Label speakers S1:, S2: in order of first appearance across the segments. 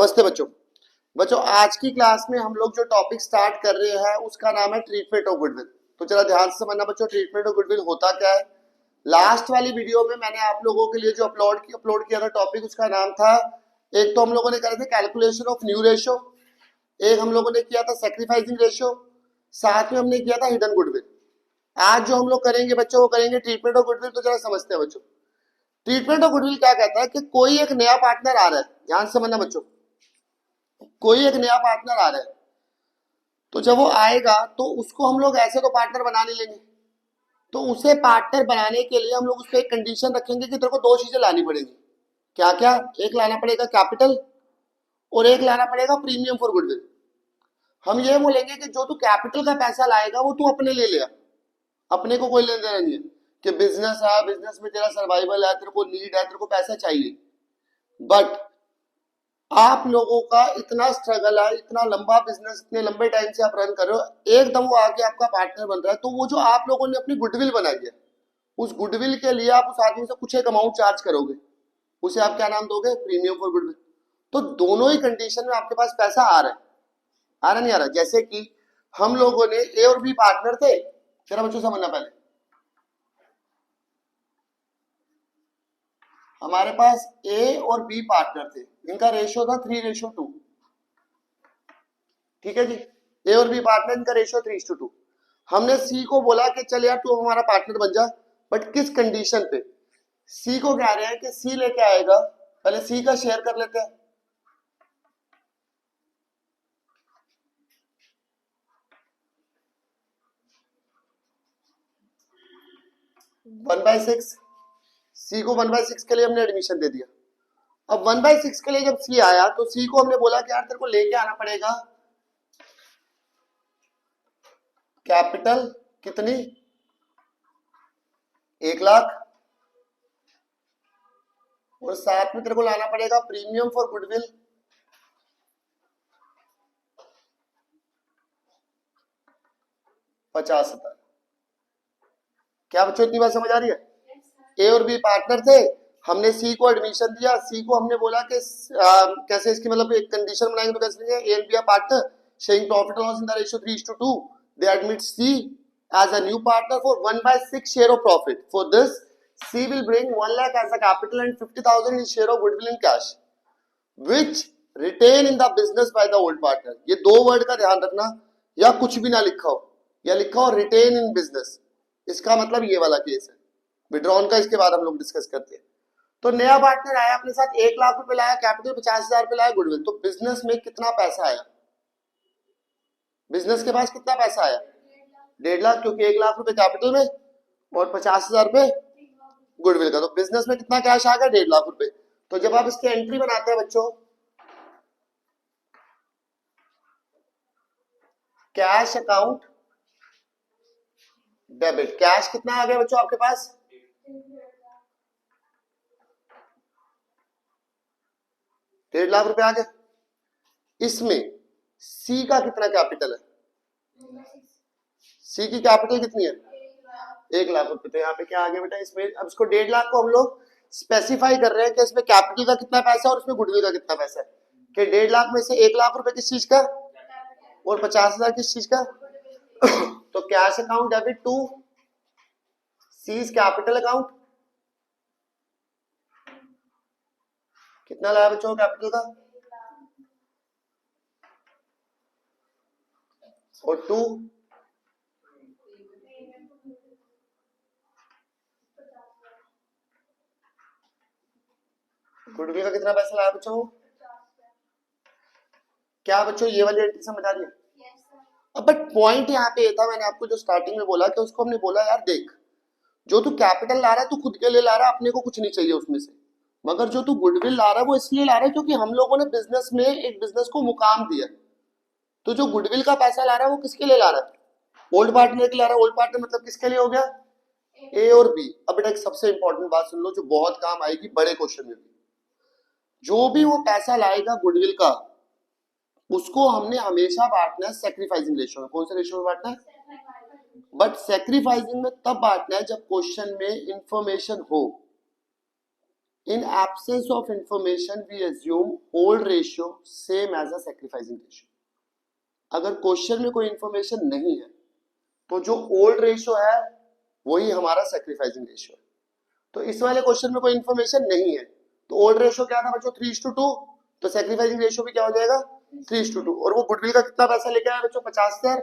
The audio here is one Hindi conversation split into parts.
S1: नमस्ते बच्चों। बच्चों आज की क्लास में हम लोग जो टॉपिक स्टार्ट कर रहे हैं उसका नाम है ट्रीटमेंट ऑफ गुडविल। तो जरा ध्यान से समझना बच्चों, ट्रीटमेंट ऑफ गुडविल होता क्या है। लास्ट वाली वीडियो में मैंने आप लोगों के लिए जो अपलोड किया था टॉपिक, उसका नाम था, एक तो हम लोगों ने करे थे कैलकुलेशन ऑफ न्यू रेशो, एक हम लोगों ने किया था सैक्रिफाइसिंग रेशो, साथ में हमने किया था हिडन गुडविल। आज जो हम लोग करेंगे बच्चों वो करेंगे ट्रीटमेंट ऑफ गुडविल। तो जरा समझते हैं बच्चों, ट्रीटमेंट ऑफ गुडविल क्या कहता है कि कोई एक नया पार्टनर आ रहा है। ध्यान से समझना बच्चों, कोई एक नया पार्टनर आ रहा है, तो जब वो आएगा तो उसको हम लोग ऐसे तो पार्टनर बना नहीं लेंगे। तो उसे पार्टनर बनाने के लिए हम लोग उस पर एक कंडीशन रखेंगे कि तेरे को दो चीजें लानी पड़ेगी। क्या क्या? एक लाना पड़ेगा कैपिटल और एक लाना पड़ेगा प्रीमियम फॉर गुडविल। हम ये बोलेंगे कि जो तू कैपिटल का पैसा लाएगा वो तू अपने ले ले, अपने को कोई लेना देना नहीं है कि बिजनेस है, बिजनेस में तेरा सर्वाइवल है, तेरे को नीड है, तेरे को पैसा चाहिए। बट आप लोगों का इतना स्ट्रगल है, इतना लंबा बिजनेस, इतने लंबे टाइम से आप रन कर रहे हो, एकदम वो आके आपका पार्टनर बन रहा है, तो वो जो आप लोगों ने अपनी गुडविल बनाई है, उस गुडविल के लिए आप उस आदमी से कुछ एक अमाउंट चार्ज करोगे, उसे आप क्या नाम दोगे? Premium for goodwill. तो दोनों ही कंडीशन में आपके पास पैसा आ रहा है, आ रहा नहीं आ रहा। जैसे कि हम लोगों ने ए और बी पार्टनर थे, जरा बच्चों समझना, पहले हमारे पास ए और बी पार्टनर थे, इनका रेशियो था 3:2। ठीक है जी, ए और बी पार्टनर, इनका रेशियो 3:2। हमने सी को बोला कि चल यार तू हमारा पार्टनर बन जा, बट किस कंडीशन पे? सी को कह रहे हैं कि सी लेके आएगा, पहले सी का शेयर कर लेते हैं। वन बाई सिक्स, सी को 1/6 के लिए हमने एडमिशन दे दिया। अब 1/6 के लिए जब सी आया तो सी को हमने बोला कि यार तेरे को लेके आना पड़ेगा कैपिटल कितनी, 1,00,000, और साथ में तेरे को लाना पड़ेगा प्रीमियम फॉर गुडविल 50,000। क्या बच्चों इतनी बात समझ आ रही है? ए और बी पार्टनर थे, हमने सी को एडमिशन दिया, सी को हमने बोला कि कैसे इसकी मतलब एक कंडीशन बनाएंगे, तो कैसे A and B are partner sharing profit और loss in the ratio 3:2, they admit C as a new partner for 1/6 share of profit. For this, C will bring 1,00,000 as a capital and 50,000 in share of goodwill in cash, which retain in the business by the old partner. ये दो वर्ड का ध्यान रखना, या कुछ भी ना लिखा हो, या लिखा हो रिटेन इन बिजनेस, इसका मतलब ये वाला केस है। विड्रॉन का इसके बाद हम लोग डिस्कस करते हैं। तो नया पार्टनर आया, अपने साथ 1,00,000 रुपए लाया, कैपिटल 50,000 रुपए लाया, गुडविल। तो बिजनेस में कितना पैसा आया? बिजनेस के पास कितना पैसा आया? 1,50,000, क्योंकि 1,00,000 रुपए कैपिटल में और 50,000 रुपए गुडविल का। तो बिजनेस में कितना कैश आ गया? 1,50,000 रुपए। तो जब आप इसकी एंट्री बनाते हैं बच्चों, कैश अकाउंट डेबिट, कैश कितना आ गया बच्चों आपके पास? 1,50,000 रुपए आ गए। इसमें सी का कितना कैपिटल है? सी की कैपिटल कितनी है? 1,00,000 रुपए। तो यहाँ पे क्या आ गया बेटा इसमें? अब इसको 1,50,000 को हम लोग स्पेसिफाई कर रहे हैं कि इसमें कैपिटल का कितना पैसा है और इसमें गुडविल का कितना पैसा है। कि 1,50,000 में से 1,00,000 रुपए किस चीज का और 50,000 किस चीज का? तो cash account debit to C's capital account, कितना लाया बच्चों कैपिटल का? और टू गुडविल का कितना पैसा लाया बच्चों? क्या बच्चों ये वाली एंट्री समझ आ रही है? अब बट पॉइंट यहाँ पे था, मैंने आपको जो स्टार्टिंग में बोला कि उसको हमने बोला यार देख, जो तू कैपिटल ला रहा है तू खुद के लिए ला रहा है, अपने को कुछ नहीं चाहिए उसमें से, मगर जो तू गुडविल ला रहा है वो इसलिए ला रहा है क्योंकि हम लोगों ने बिजनेस में एक बिजनेस को मुकाम दिया। तो जो गुडविल का पैसा ला रहा है वो किसके लिए ला रहा है? ओल्ड पार्टनर के ला रहा है। ओल्ड पार्टनर मतलब किसके लिए हो गया? ए और बी। अब बेटा एक सबसे इंपॉर्टेंट बात सुन लो जो बहुत काम आएगी बड़े क्वेश्चन में भी। जो भी वो पैसा लाएगा गुडविल का, उसको हमने हमेशा बांटना है सैक्रिफाइसिंग रेशियो में। कौन से रेशियो में बांटना है? बट सैक्रिफाइसिंग में तब बांटना है जब क्वेश्चन में इंफॉर्मेशन हो। In absence of information we assume old ratio same as a sacrificing ratio. अगर क्वेश्चन में कोई इंफॉर्मेशन नहीं है तो जो ओल्ड रेशियो है वही हमारा सैक्रिफाइसिंग रेशियो है। तो इस वाले क्वेश्चन में कोई इंफॉर्मेशन नहीं है तो ओल्ड रेशियो क्या था बच्चों 3:2, तो सैक्रिफाइसिंग रेशियो भी क्या हो जाएगा 3:2। और वो गुडविल का कितना पैसा लेके आया बच्चों 50,000,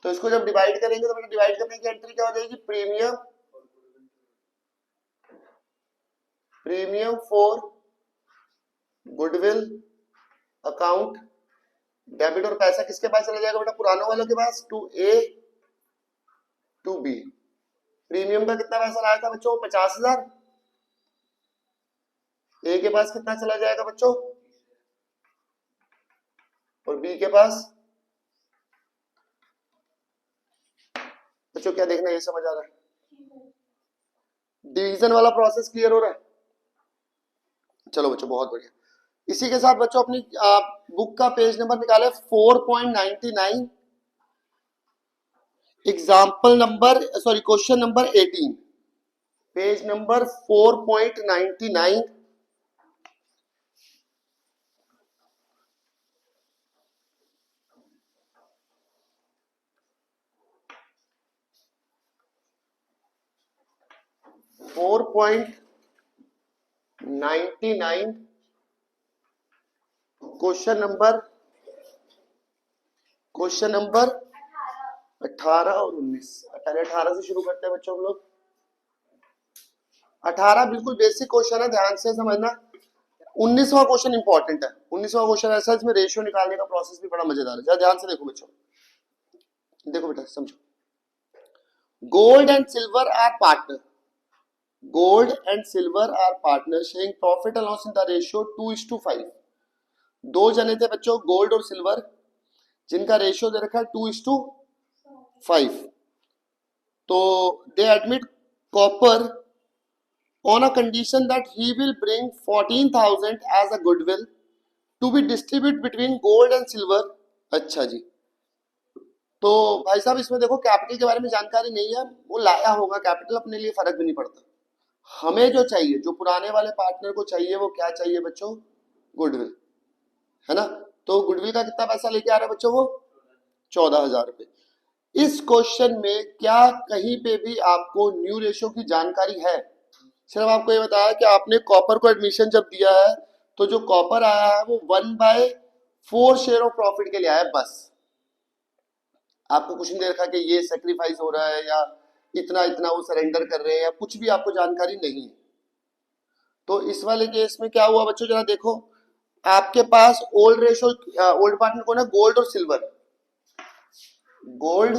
S1: तो इसको जब डिवाइड करेंगे तो बेटा डिवाइड करने की एंट्री क्या हो जाएगी premium for goodwill account debit. और पैसा किसके पास चला जाएगा बेटा पुरानों वालों के पास, to A to B. Premium का कितना पैसा लाया था बच्चों 50,000, ए के पास कितना चला जाएगा बच्चों और बी के पास। बच्चों क्या देखना ये समझ आ रहा है, डिवीजन वाला प्रोसेस क्लियर हो रहा है। चलो बच्चों बहुत बढ़िया। इसी के साथ बच्चों अपनी बुक का पेज नंबर निकाले 4.99, example number sorry question number 18, page number 4.99। Question number 18 और 19। पहले 18 से शुरू करते हैं बच्चों हम लोग। 18 बिल्कुल बेसिक क्वेश्चन है, ध्यान से समझना। 19वां क्वेश्चन इंपॉर्टेंट है। 19वां क्वेश्चन ऐसा है इसमें रेशियो निकालने का प्रोसेस भी बड़ा मजेदार है। जरा ध्यान से देखो बच्चों, देखो बेटा समझो। Gold and silver are partner, gold and silver are partner sharing profit and loss in the ratio 2:5। दो जने थे बच्चों गोल्ड और सिल्वर जिनका रेशियो दे रखा है 2:5। तो दे admit copper on a condition that he will bring 14,000 as a goodwill to be distributed between gold and silver। अच्छा जी, तो भाई साहब इसमें देखो कैपिटल के बारे में जानकारी नहीं है, वो लाया होगा कैपिटल, अपने लिए फर्क भी नहीं पड़ता। हमें जो चाहिए, जो पुराने वाले पार्टनर को चाहिए वो क्या चाहिए बच्चों, गुडविल, है ना। तो गुडविल का कितना पैसा लेके आ रहा है बच्चों वो 14,000 रुपए। इस क्वेश्चन में क्या कहीं पे भी आपको न्यू रेशियो की जानकारी है? सिर्फ आपको ये बताया कि आपने कॉपर को एडमिशन जब दिया है तो जो कॉपर आया है वो 1/4 शेयर ऑफ प्रॉफिट के लिए आया है बस। आपको कुछ नहीं दे रखा कि ये सेक्रीफाइस हो रहा है या इतना इतना वो सरेंडर कर रहे हैं या कुछ भी आपको जानकारी नहीं है। तो इस वाले केस में क्या हुआ बच्चों, जरा देखो। आपके पास ओल्ड रेशो, ओल्ड पार्टनर कौन है, गोल्ड और सिल्वर। गोल्ड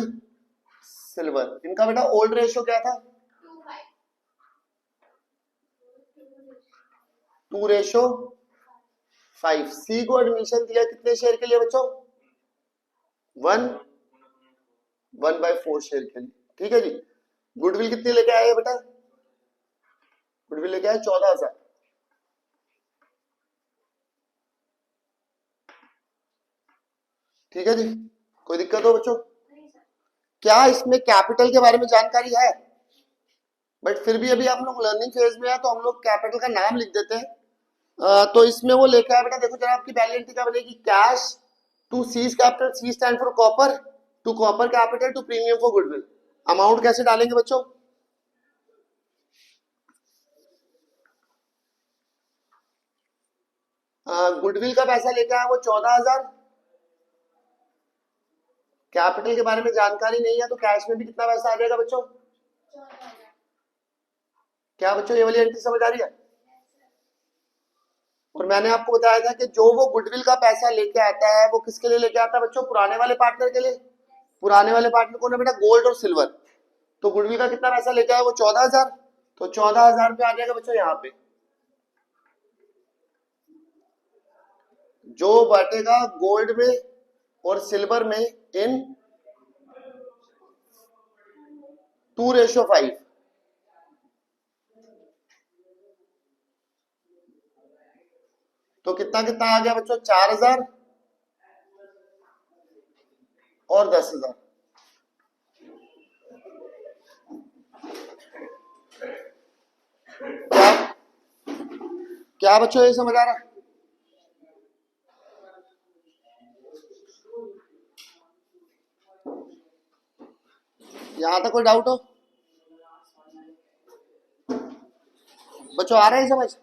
S1: सिल्वर, इनका बेटा ओल्ड रेशो क्या था 2:5। सी को एडमिशन दिया कितने शेयर के लिए बच्चों, 1/4 शेयर के लिए। ठीक है जी। गुडविल कितने लेके आए बेटा, गुडविल लेके आए 14,000। ठीक है जी, कोई दिक्कत हो बच्चों? क्या इसमें कैपिटल के बारे में जानकारी है? बट फिर भी अभी आप लोग लर्निंग फेज में है तो हम लोग कैपिटल का नाम लिख देते हैं। तो इसमें वो लेके आया बेटा, देखो जरा आपकी बैलेंस शीट क्या बनेगी, cash to C's capital, C stand for copper, to copper capital to premium for goodwill. Amount कैसे डालेंगे बच्चों, गुडविल का पैसा लेके आया वो 14,000, कैपिटल के बारे में जानकारी नहीं है तो कैश में भी कितना पैसा आ जाएगा बच्चों, क्या बच्चों ये वाली एंट्री समझ आ रही है? और मैंने आपको बताया था कि जो वो गुडविल का पैसा लेके आता है वो किसके लिए लेके आता है बच्चों, पुराने वाले पार्टनर के लिए। पुराने वाले पार्टनर को ना बेटा गोल्ड और सिल्वर। तो गुडविल का कितना पैसा लेके आया वो 14,000, तो 14,000 पे आ जाएगा बच्चों यहाँ पे। जो बटेगा गोल्ड में और सिल्वर में इन 2:5। तो कितना कितना आ गया बच्चों, 4,000 और 10,000। क्या क्या बच्चों ये समझ आ रहा? यहां तक कोई डाउट हो बच्चों? आ रहा है समझ?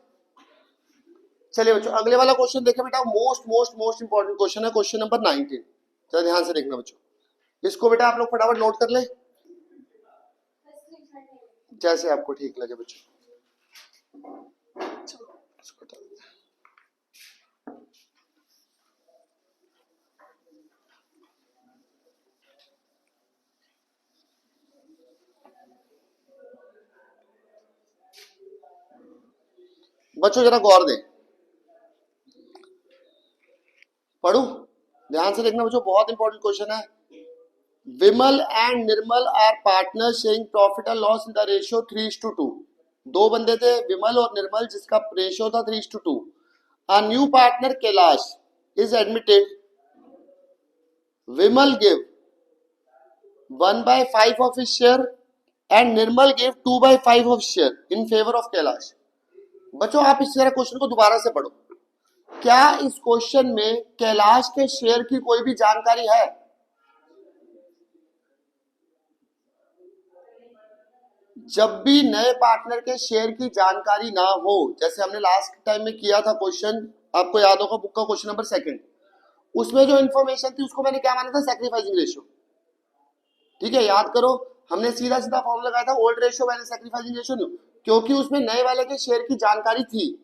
S1: चलिए बच्चों अगले वाला क्वेश्चन देखें बेटा। Most most most important question है, क्वेश्चन नंबर 19। जरा ध्यान से देखना बच्चों। इसको बेटा आप लोग फटाफट नोट कर ले, जैसे आपको ठीक लगे बच्चों। चलो इसको हटा देते हैं। बच्चों जरा गौर दें, पढ़ू, ध्यान से देखना बच्चों, बहुत इंपॉर्टेंट क्वेश्चन है। Vimal and Nirmal are partner sharing profit and loss in the ratio 3:2। दो बंदे थे विमल और निर्मल जिसका रेशियो था 3:2। A new partner Kailash is admitted. Vimal give 1/5 of his share and Nirmal gave 2/5 of share in favor of Kailash. बच्चों आप इस तरह क्वेश्चन को दोबारा से पढ़ो। क्या इस क्वेश्चन में कैलाश के शेयर की कोई भी जानकारी है? जब भी नए पार्टनर के शेयर की जानकारी ना हो, जैसे हमने लास्ट टाइम में किया था क्वेश्चन, आपको याद होगा बुक का क्वेश्चन नंबर 2, उसमें जो इन्फॉर्मेशन थी उसको मैंने क्या माना था? Sacrificing ratio. ठीक है, याद करो, हमने सीधा सीधा फॉर्मूला लगाया था old ratio minus sacrificing ratio, क्योंकि उसमें नए वाले के शेयर की जानकारी थी।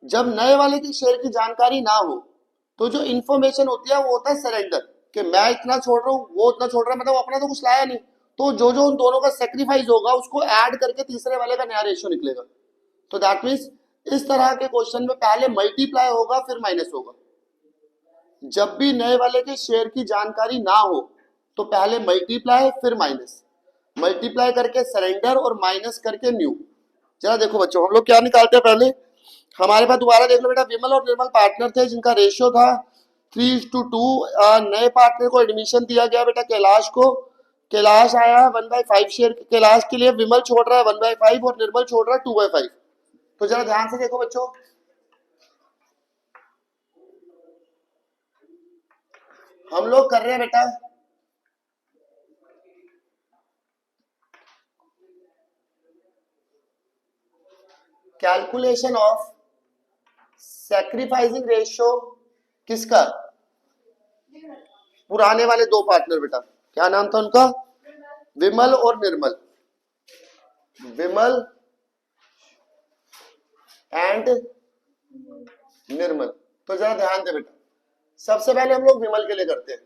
S1: जब नए वाले की शेयर की जानकारी ना हो तो जो इन्फॉर्मेशन होती है वो होता है सरेंडर, कि मैं इतना छोड़ रहा हूँ वो उतना छोड़ रहा है, मतलब अपना तो कुछ लाया नहीं, तो जो जो उन दोनों का सेक्रीफाइस होगा उसको ऐड करके तीसरे वाले का नया रेशियो निकलेगा। तो दैट मीन्स इस तरह के क्वेश्चन में पहले मल्टीप्लाई होगा फिर माइनस होगा। जब भी नए वाले के शेयर की जानकारी ना हो तो पहले मल्टीप्लाई फिर माइनस, मल्टीप्लाई करके सरेंडर और माइनस करके न्यू। जरा देखो बच्चों हम लोग क्या निकालते हैं पहले, हमारे पास दोबारा देख लो बेटा, विमल और निर्मल पार्टनर थे जिनका रेशियो था 3:2। नए पार्टनर को एडमिशन दिया गया बेटा कैलाश को। कैलाश आया 1/5 शेयर कैलाश के लिए, विमल छोड़ रहा है 1/5 और निर्मल छोड़ रहा है 2/5। तो जरा ध्यान से देखो बच्चों, हम लोग कर रहे हैं बेटा कैलकुलेशन ऑफ सैक्रिफाइसिंग रेशियो। किसका? पुराने वाले दो पार्टनर बेटा, क्या नाम था उनका? विमल और निर्मल। विमल एंड निर्मल। तो जरा ध्यान दे बेटा, सबसे पहले हम लोग विमल के लिए करते हैं।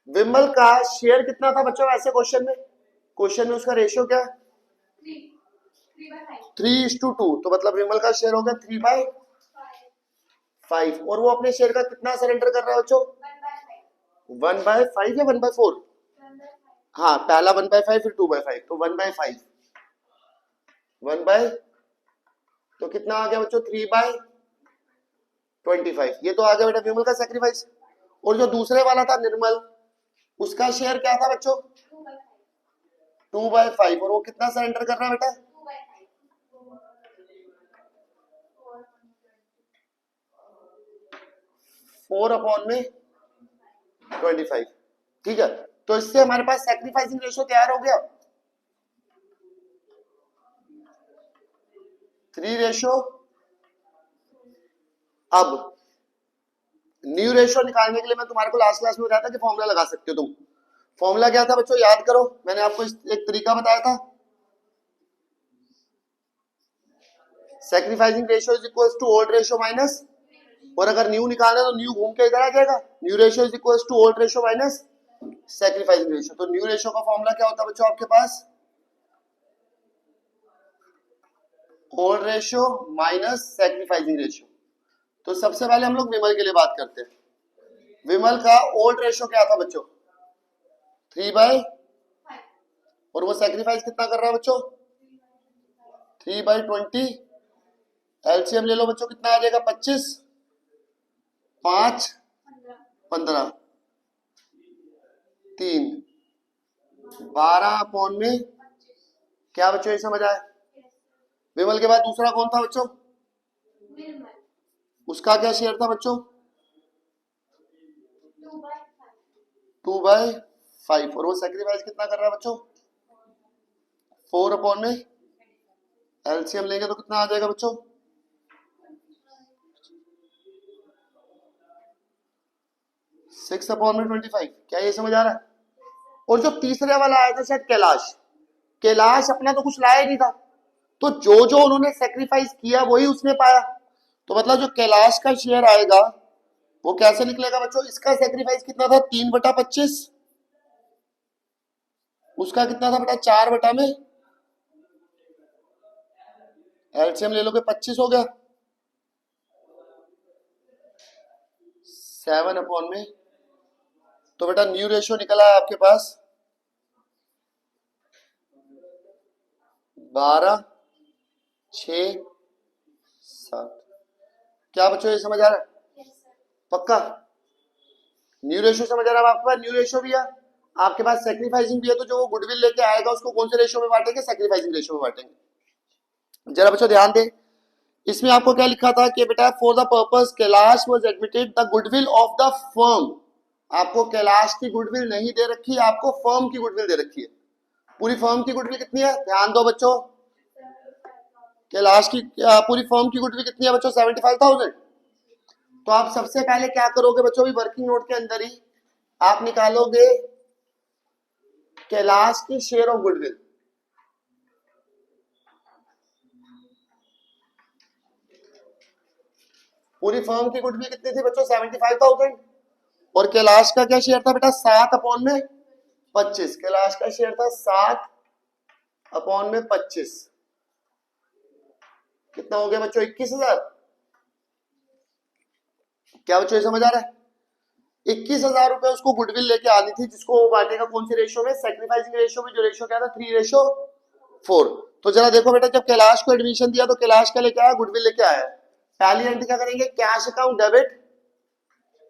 S1: विमल का शेयर कितना था बच्चों ऐसे क्वेश्चन में? क्वेश्चन में उसका रेशियो क्या है? 3:2। तो मतलब विमल का शेयर हो गया 3/5 और वो अपने शेयर का कितना सरेंडर कर रहा है बच्चों? 1/5 या 1/4? हाँ, पहला 1/5 फिर 2/5, तो 1/5 1/, तो कितना आ गया बच्चों? 3/25। ये तो आ गया बेटा विमल का सैक्रिफाइस। और जो दूसरे वाला था निर्मल, उसका शेयर क्या था बच्चों? 2/5 और वो कितना सरेंडर कर रहा है बेटा? 4/25। ठीक है, तो इससे हमारे पास सैक्रिफाइसिंग रेशियो तैयार हो गया 3 रेशियो। अब न्यू रेशियो निकालने के लिए मैं तुम्हारे को लास्ट क्लास में बताया था कि फॉर्मूला लगा सकते हो तुम। फॉर्मूला क्या था बच्चों? याद करो, मैंने आपको एक तरीका बताया था। Sacrificing ratio is equal to old ratio minus, और अगर न्यू निकालना है तो न्यू घूम के इधर आ जाएगा। New ratio is equal to old ratio minus sacrificing ratio. तो न्यू रेशियो का फॉर्मूला क्या होता है बच्चों आपके पास? Old ratio minus sacrificing ratio. तो सबसे पहले हम लोग विमल के लिए बात करते हैं। विमल का ओल्ड रेशियो क्या था बच्चों? 3/, और वो सैक्रिफाइस कितना कर रहा है बच्चों? 3/20। एलसीएम ले लो बच्चों, कितना आ जाएगा? 25, 5, 15, 3, 12 अपॉन में क्या बच्चों ये समझ आया? विमल के बाद दूसरा कौन था बच्चों? उसका क्या शेयर था बच्चों? 2/5। और वो सेक्रीफाइस कितना कर रहा है बच्चों? 4 में एलसीएम लेंगे तो कितना आ जाएगा बच्चों? 6/25। क्या ये समझ आ रहा है? और जो तीसरे वाला आया था शायद कैलाश, कैलाश अपना तो कुछ लाया ही नहीं था, तो जो जो उन्होंने सेक्रीफाइस किया वही उसने पाया। तो मतलब जो कैलाश का शेयर आएगा वो कैसे निकलेगा बच्चों? इसका सेक्रीफाइस कितना था? 3/25। उसका कितना था बेटा? 4 में एलसीएम ले लोगे 25 हो गया। 7 में, तो बेटा न्यू रेशियो निकला है आपके पास 12, 6, 7। क्या बच्चों ये समझ आ रहा है? पक्का न्यू रेशियो समझ आ रहा है? आपके पास न्यू रेशियो भी है, आपके पास सेक्रीफाइसिंग भी है, तो जो वो गुडविल लेके आएगा उसको कौन से रेशियो में बांटेंगे? सेक्रीफाइसिंग रेशियो में बांटेंगे। जरा बच्चों ध्यान दें, इसमें आपको क्या लिखा था कि बेटा for the purpose Kailash was admitted the goodwill of the firm. आपको कैलाश की गुडविल नहीं दे रखी, आपको फर्म की गुडविल दे रखी है। पूरी फर्म की गुडविल कितनी है? ध्यान दो बच्चों, कैलाश की पूरी फर्म की गुडविल कितनी है बच्चों? 75,000। तो आप सबसे पहले क्या करोगे बच्चों? भी वर्किंग नोट के अंदर ही आप निकालोगे कैलाश की शेयर ऑफ गुडविल। पूरी फर्म की गुडविल कितनी थी बच्चों? 75,000। और कैलाश का क्या शेयर था बेटा? 7/25। कैलाश का शेयर था 7/25। कितना हो गया बच्चों? 21,000। क्या बच्चों ये समझ आ रहा है? 21,000 रुपए उसको गुडविल लेके आनी थी, जिसको वो बांटेगा कौन से रेशियो में? सेक्रीफाइसिंग रेशियो में। जो रेशियो क्या था? 3/4। तो जरा देखो बेटा, जब कैलाश को एडमिशन दिया तो कैलाश क्या लेके आया? गुडविल लेके आया। पहली एंट्री क्या करेंगे? Cash account debit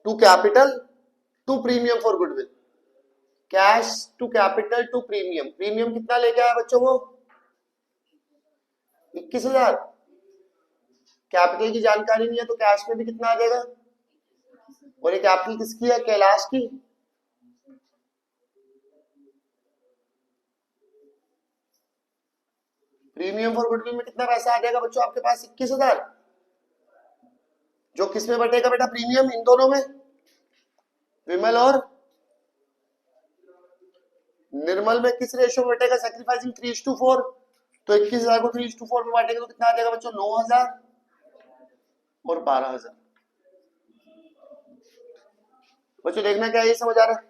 S1: to capital to premium for goodwill. Cash to capital to premium. Premium कितना लेके आया बच्चों? वो 21,000। कैपिटल की जानकारी नहीं है तो कैश में भी कितना आ जाएगा? और ये कैपिटल किसकी है? कैलाश की। प्रीमियम फॉर गुडविल में कितना पैसा आ जाएगा बच्चों आपके पास? 21,000। जो किस में बटेगा बेटा? प्रीमियम इन दोनों में, विमल और निर्मल में किस रेशियो में बटेगा? सेक्रीफाइसिंग 3:4। तो 21,000 को 3:4 में बांटेंगे तो कितना आ जाएगा बच्चों? 9,000 और 12,000। बच्चों देखना क्या ये समझ आ रहा है?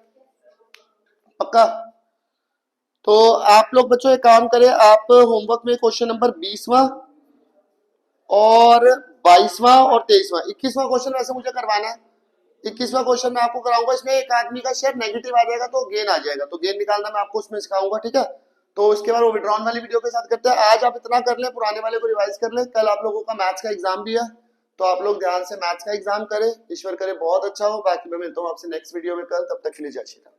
S1: पक्का? तो आप लोग बच्चों एक काम करें, आप होमवर्क में क्वेश्चन नंबर 20वां और 22वां और 23वां, 21वां क्वेश्चन वैसे मुझे करवाना है। 21वां क्वेश्चन मैं आपको कराऊंगा, इसमें एक आदमी का शेयर नेगेटिव आ जाएगा तो गेन आ जाएगा, तो गेन निकालना मैं आपको उसमें सिखाऊंगा, ठीक है? तो उसके बाद वो विड्रॉन वाली वीडियो के साथ करते हैं। आज आप इतना कर लें, पुराने वाले को रिवाइज कर लें। कल आप लोगों का मैथ्स का एग्जाम भी है, तो आप लोग ध्यान से मैथ्स का एग्जाम करें। ईश्वर करे बहुत अच्छा हो। बाकी मैं मिलता हूँ आपसे नेक्स्ट वीडियो में कल, तब तक के लिए जय श्री राम।